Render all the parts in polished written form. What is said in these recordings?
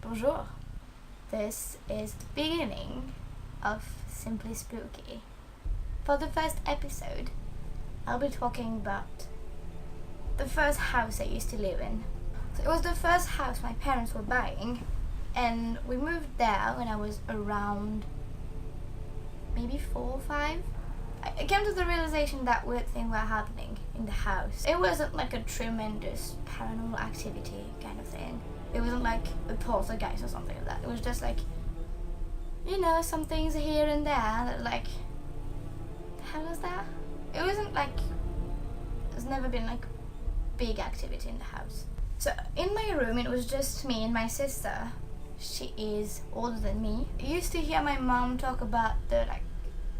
Bonjour. This is the beginning of SimpliSpooky. For the first episode, I'll be talking about the first house I used to live in. So it was the first house my parents were buying, and we moved there when I was around maybe 4 or 5. I came to the realization that weird things were happening in the house. It wasn't like a tremendous paranormal activity kind of thing. It wasn't like a poltergeist or something like that. It was just like, some things here and there that like, the hell was that? It wasn't like, there's never been like big activity in the house. So in my room it was just me and my sister. She is older than me. I used to hear my mom talk about the like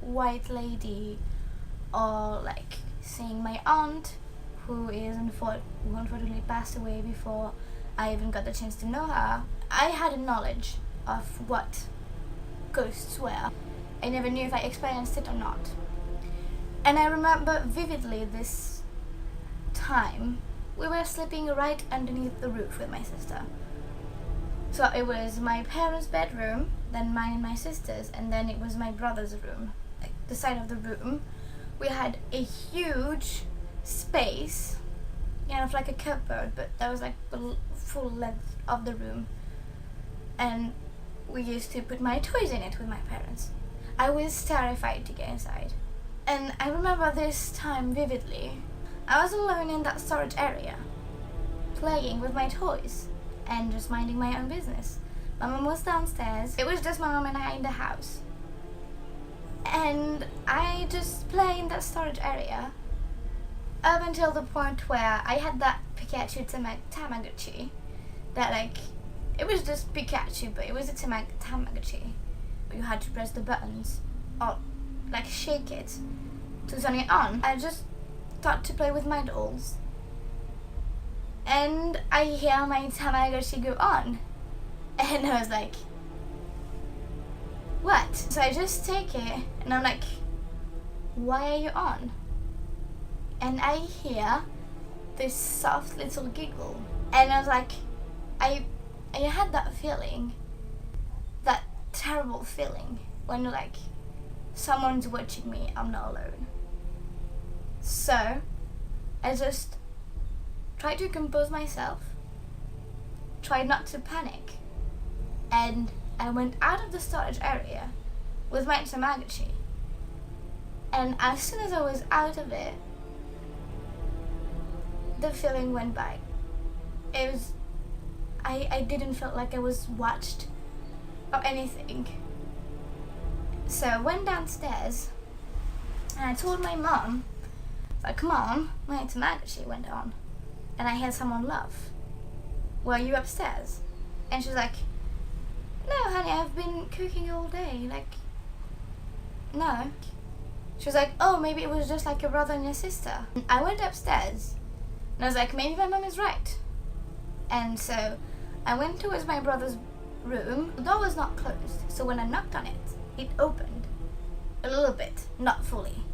white lady, or like seeing my aunt who unfortunately passed away before I even got the chance to know her. I had a knowledge of what ghosts were. I never knew if I experienced it or not. And I remember vividly this time we were sleeping right underneath the roof with my sister. So it was my parents' bedroom, then mine and my sister's, and then it was my brother's room. Like the side of the room, we had a huge space, kind of like a cupboard, but that was like the full length of the room. And we used to put my toys in it with my parents. I was terrified to get inside. And I remember this time vividly. I was alone in that storage area, playing with my toys and just minding my own business. My mom was downstairs. It was just my mom and I in the house. And I just play in that storage area up until the point where I had that Pikachu Tamagotchi that like, it was just Pikachu, but it was a Tamagotchi. You had to press the buttons or like shake it to turn it on. I just started to play with my dolls, and I hear my Tamagotchi go on, and I was like, what? So I just take it and I'm like, why are you on? And I hear this soft little giggle, and I was like, I had that feeling, that terrible feeling when like someone's watching me, I'm not alone. So I just tried to compose myself, tried not to panic, and I went out of the storage area with my Tamagotchi. And as soon as I was out of it, the feeling went by. It was, I didn't feel like I was watched or anything. So I went downstairs and I told my mom, like, Mom, my Tamagotchi went on and I heard someone laugh. Were you upstairs? And she's like, no honey, I've been cooking all day, like, no. She was like, oh, maybe it was just like your brother and your sister. And I went upstairs and I was like, maybe my mom is right. And so I went towards my brother's room. The door was not closed, so when I knocked on it, it opened a little bit, not fully.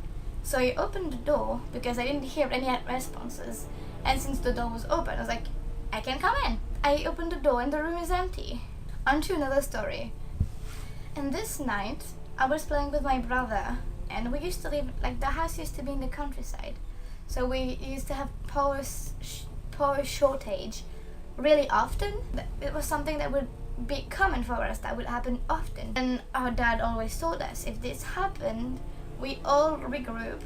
So I opened the door because I didn't hear any responses, and since the door was open, I was like, I can come in. I opened the door and the room is empty. On to another story. And this night, I was playing with my brother, and we used to live, like, the house used to be in the countryside, so we used to have power shortage really often. It was something that would be common for us, that would happen often. And our dad always told us, if this happened, we all regroup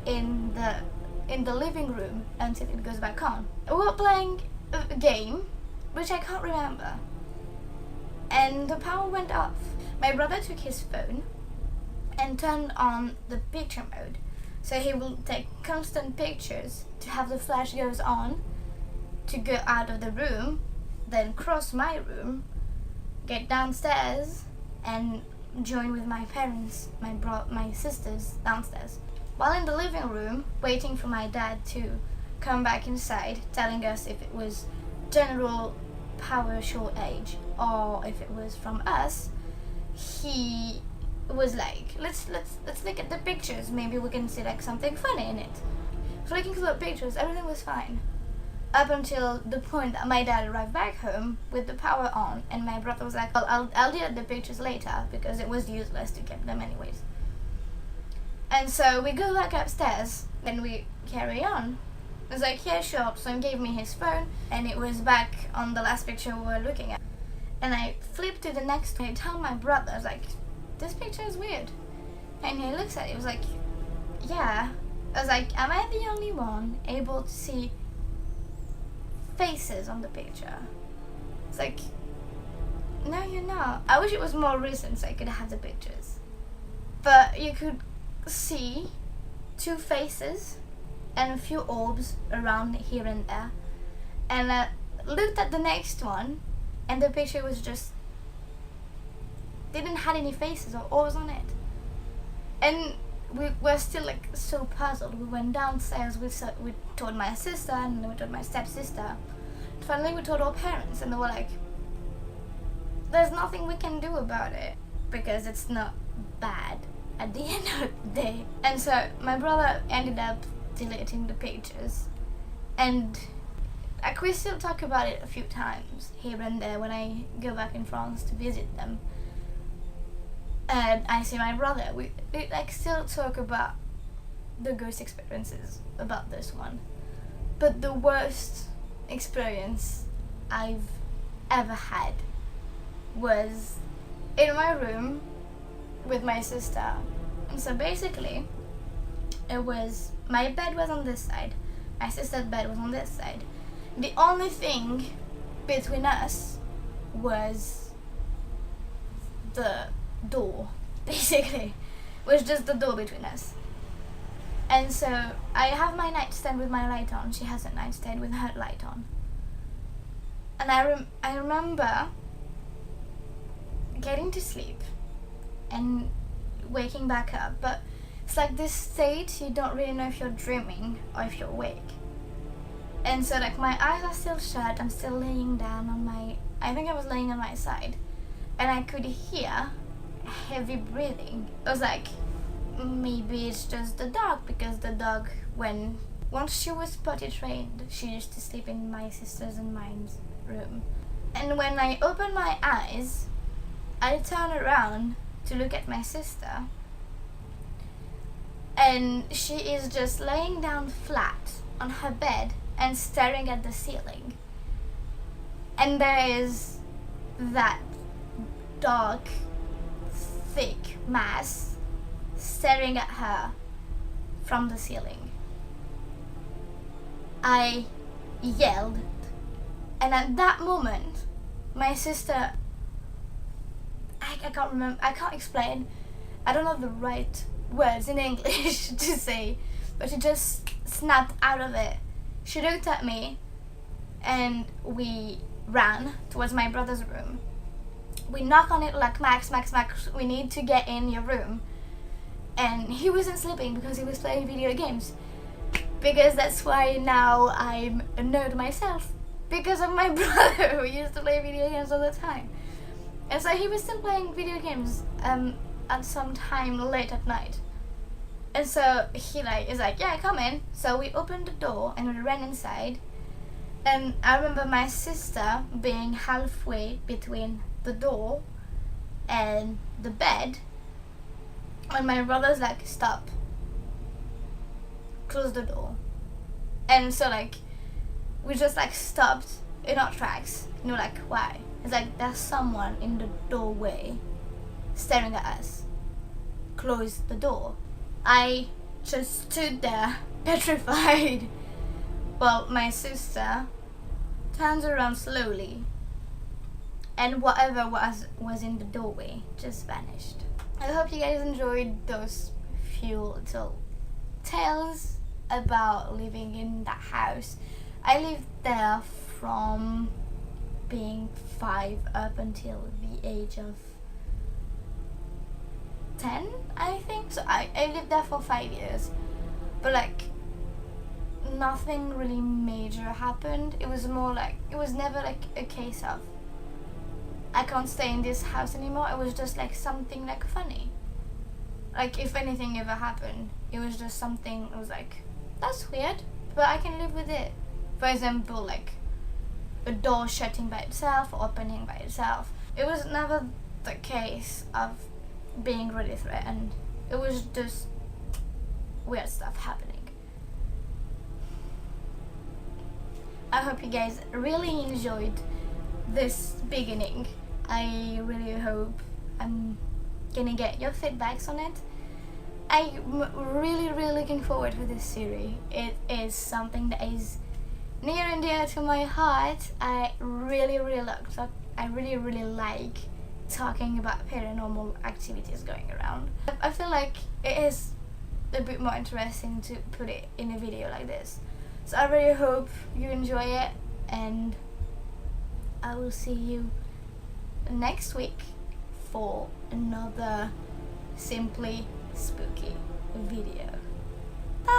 in the living room until it goes back on. We were playing a game, which I can't remember, and the power went off. My brother took his phone and turned on the picture mode, so he will take constant pictures to have the flash goes on to go out of the room, then cross my room, get downstairs and join with my parents, my sisters downstairs. While in the living room, waiting for my dad to come back inside, telling us if it was general power shortage or if it was from us, he was like, let's look at the pictures, maybe we can see like something funny in it. Flicking through the pictures, everything was fine. up until the point that my dad arrived back home with the power on, and my brother was like, I'll delete the pictures later because it was useless to keep them anyways. And so we go back upstairs and we carry on. I was like, yeah, sure. So he gave me his phone and it was back on the last picture we were looking at. And I flipped to the next one. I tell my brother, I was like, this picture is weird. And he looks at it, he was like, yeah. I was like, am I the only one able to see faces on the picture? It's like, no, you're not. I wish it was more recent so I could have the pictures. But you could see 2 faces and a few orbs around here and there. And I looked at the next one and the picture was just didn't have any faces or orbs on it. And we were still like so puzzled. We went downstairs, we told my sister and then we told my stepsister. Finally we told our parents and they were like, there's nothing we can do about it because it's not bad at the end of the day. And so my brother ended up deleting the pictures, and like we still talk about it a few times here and there when I go back in France to visit them. And I see my brother, we like still talk about the ghost experiences about this one. But the worst experience I've ever had was in my room with my sister. And so basically it was, my bed was on this side, my sister's bed was on this side. The only thing between us was the door, basically. It was just the door between us. And so I have my nightstand with my light on, she has a nightstand with her light on. And I remember getting to sleep and waking back up, but it's like this state you don't really know if you're dreaming or if you're awake. And so like my eyes are still shut, I'm still laying down on I think I was laying on my side, and I could hear heavy breathing. I was like, maybe it's just the dog, because the dog, once she was potty trained, she used to sleep in my sister's and mine's room. And when I opened my eyes, I turned around to look at my sister, and she is just laying down flat on her bed and staring at the ceiling. And there is that dark, thick mass staring at her from the ceiling. I yelled, and at that moment, my sister, I can't remember, I can't explain, I don't know the right words in English to say, but she just snapped out of it. She looked at me and we ran towards my brother's room. We knocked on it like, Max, we need to get in your room. And he wasn't sleeping because he was playing video games. Because that's why now I'm a nerd myself. Because of my brother who used to play video games all the time. And so he was still playing video games at some time late at night. And so he is like, yeah, come in. So we opened the door and we ran inside. And I remember my sister being halfway between the door and the bed. And my brother's like, stop. Close the door. And so we just stopped in our tracks. And we're like, why? It's like, there's someone in the doorway staring at us. Close the door. I just stood there, petrified. Well, my sister turns around slowly, and whatever was in the doorway just vanished. I hope you guys enjoyed those few little tales about living in that house. I lived there from being 5 up until the age of 10, I think. So I lived there for 5 years, but nothing really major happened. It was more it was never a case of I can't stay in this house anymore. It was just something funny. If anything ever happened, it was just something, it was that's weird, but I can live with it. For example, like a door shutting by itself, opening by itself. It was never the case of being really threatened. It was just weird stuff happening. I hope you guys really enjoyed this beginning. I really hope I'm gonna get your feedbacks on it. I'm really looking forward to this series. It is something that is near and dear to my heart. I really like talking about paranormal activities going around. I feel like it is a bit more interesting to put it in a video like this. So I really hope you enjoy it, and I will see you next week for another Simply Spooky video. Bye!